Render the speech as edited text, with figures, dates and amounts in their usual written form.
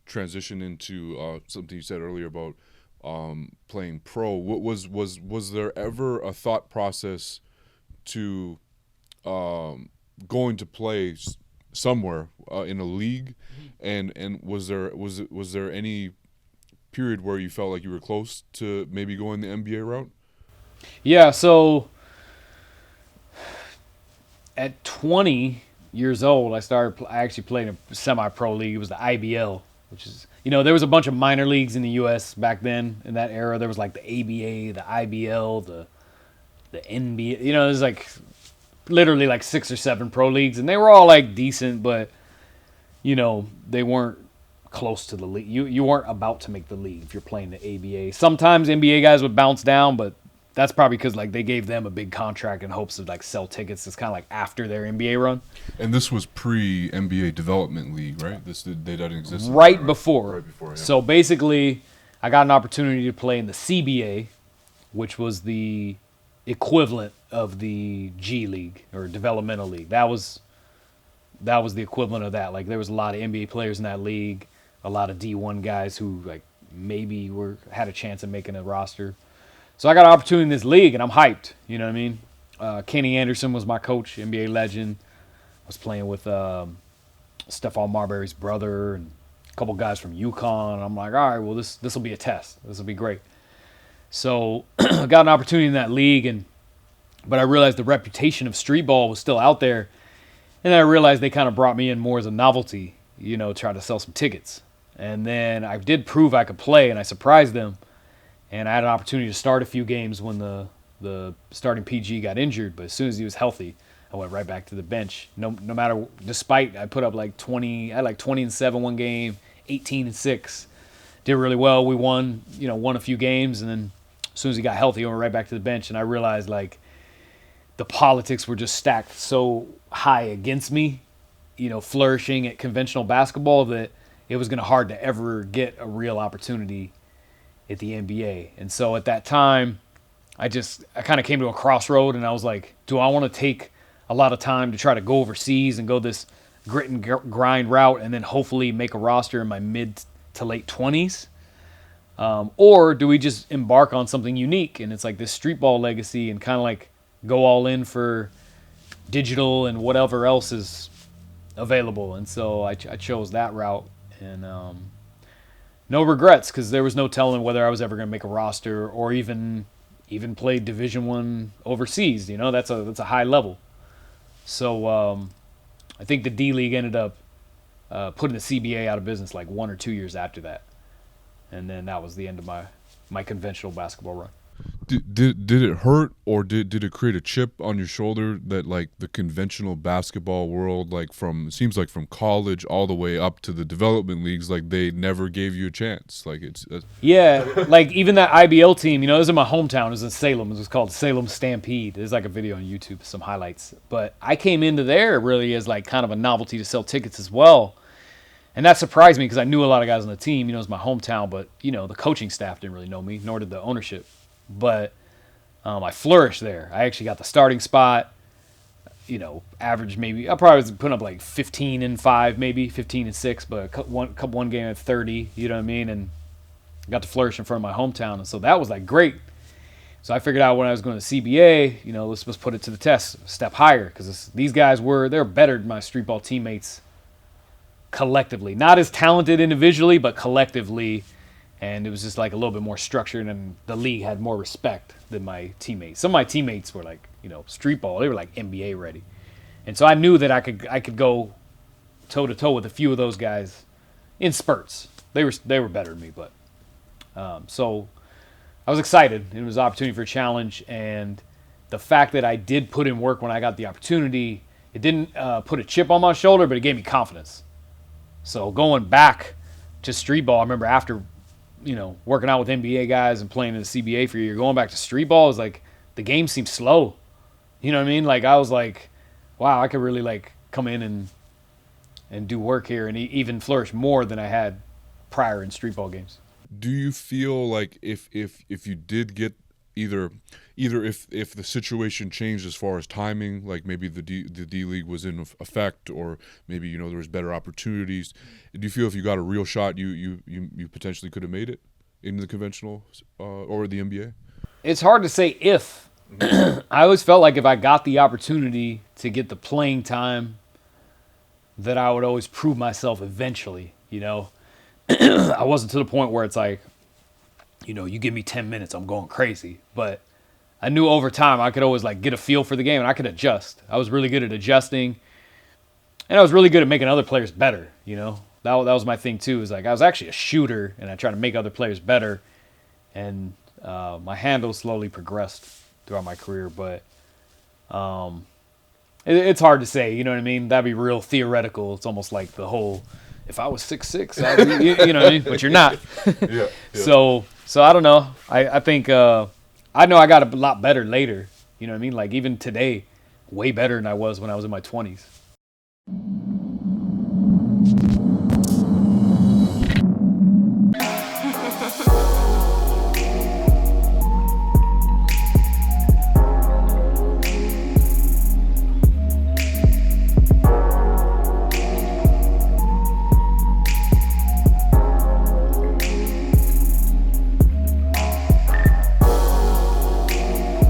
transition into something you said earlier about playing pro. What was there ever a thought process to going to play somewhere in a league, and was there any period where you felt like you were close to maybe going the NBA route? Yeah, so at 20 years old, I actually played in a semi-pro league. It was the IBL, which is, there was a bunch of minor leagues in the U.S. back then in that era. There was like the ABA, the IBL, the NBA. There's like literally like 6 or 7 pro leagues, and they were all like decent, but they weren't close to the league. You weren't about to make the league if you're playing the ABA. Sometimes NBA guys would bounce down, but that's probably because like they gave them a big contract in hopes of like sell tickets. It's kind of like after their NBA run. And this was pre NBA Development League, right? They didn't exist Right before. Right before, yeah. So basically, I got an opportunity to play in the CBA, which was the equivalent of the G League or Developmental League. That was the equivalent of that. Like there was a lot of NBA players in that league, a lot of D1 guys who like maybe had a chance of making a roster. So I got an opportunity in this league, and I'm hyped. You know what I mean? Kenny Anderson was my coach, NBA legend. I was playing with Stephon Marbury's brother and a couple guys from UConn. I'm like, all right, well, this will be a test. This will be great. So I got an opportunity in that league, but I realized the reputation of street ball was still out there. And then I realized they kind of brought me in more as a novelty, try to sell some tickets. And then I did prove I could play, and I surprised them. And I had an opportunity to start a few games when the starting PG got injured. But as soon as he was healthy, I went right back to the bench. No matter, despite I put up like 20, I had like 20-7 one game, 18-6. Did really well. We won a few games. And then as soon as he got healthy, I went right back to the bench. And I realized like the politics were just stacked so high against me, flourishing at conventional basketball, that it was going to hard to ever get a real opportunity at the NBA. And so at that time, I kind of came to a crossroad, and I was like, do I want to take a lot of time to try to go overseas and go this grit and grind route and then hopefully make a roster in my mid to late 20s? Or do we just embark on something unique, and it's like this street ball legacy, and kind of like go all in for digital and whatever else is available? And so I chose that route, and no regrets, because there was no telling whether I was ever going to make a roster or even play Division One overseas. That's a high level. So I think the D League ended up putting the CBA out of business like 1 or 2 years after that, and then that was the end of my conventional basketball run. Did it hurt, or did it create a chip on your shoulder that like the conventional basketball world, like from college all the way up to the development leagues, like they never gave you a chance? Like Yeah, like even that IBL team, it was in my hometown. It was in Salem. It was called Salem Stampede. There's like a video on YouTube, some highlights. But I came into there really as like kind of a novelty to sell tickets as well. And that surprised me because I knew a lot of guys on the team. It was my hometown, but the coaching staff didn't really know me, nor did the ownership. But I flourished there. I actually got the starting spot. Average maybe. I probably was putting up like 15-5, maybe 15-6, but one game at 30. You know what I mean? And got to flourish in front of my hometown, and so that was like great. So I figured out when I was going to CBA, let's put it to the test, step higher, because these guys they're better than my street ball teammates collectively. Not as talented individually, but collectively. And it was just like a little bit more structured, and the league had more respect than my teammates. Some of my teammates were like, street ball. They were like NBA ready. And so I knew that I could go toe to toe with a few of those guys in spurts. They were better than me, but so I was excited. It was an opportunity for a challenge, and the fact that I did put in work when I got the opportunity, it didn't put a chip on my shoulder, but it gave me confidence. So going back to street ball, I remember after working out with NBA guys and playing in the CBA for a year, going back to street ball is like the game seemed slow. You know what I mean? Like I was like, wow, I could really like come in and do work here and even flourish more than I had prior in street ball games. Do you feel like if you did get either if the situation changed as far as timing, like maybe the D League was in effect, or maybe there was better opportunities. Do you feel if you got a real shot, you potentially could have made it in the conventional or the NBA? It's hard to say if. I always felt like if I got the opportunity to get the playing time, that I would always prove myself eventually. I wasn't to the point where it's like, you give me 10 minutes, I'm going crazy. But I knew over time I could always like get a feel for the game and I could adjust. I was really good at adjusting, and I was really good at making other players better. That was my thing too. Is like I was actually a shooter and I tried to make other players better, and my handle slowly progressed throughout my career. But it's hard to say. You know what I mean? That'd be real theoretical. It's almost like the whole, if I was 6'6", I'd be, you know what I mean? But you're not. Yeah. So I don't know. I think I know I got a lot better later. You know what I mean? Like even today, way better than I was when I was in my 20s.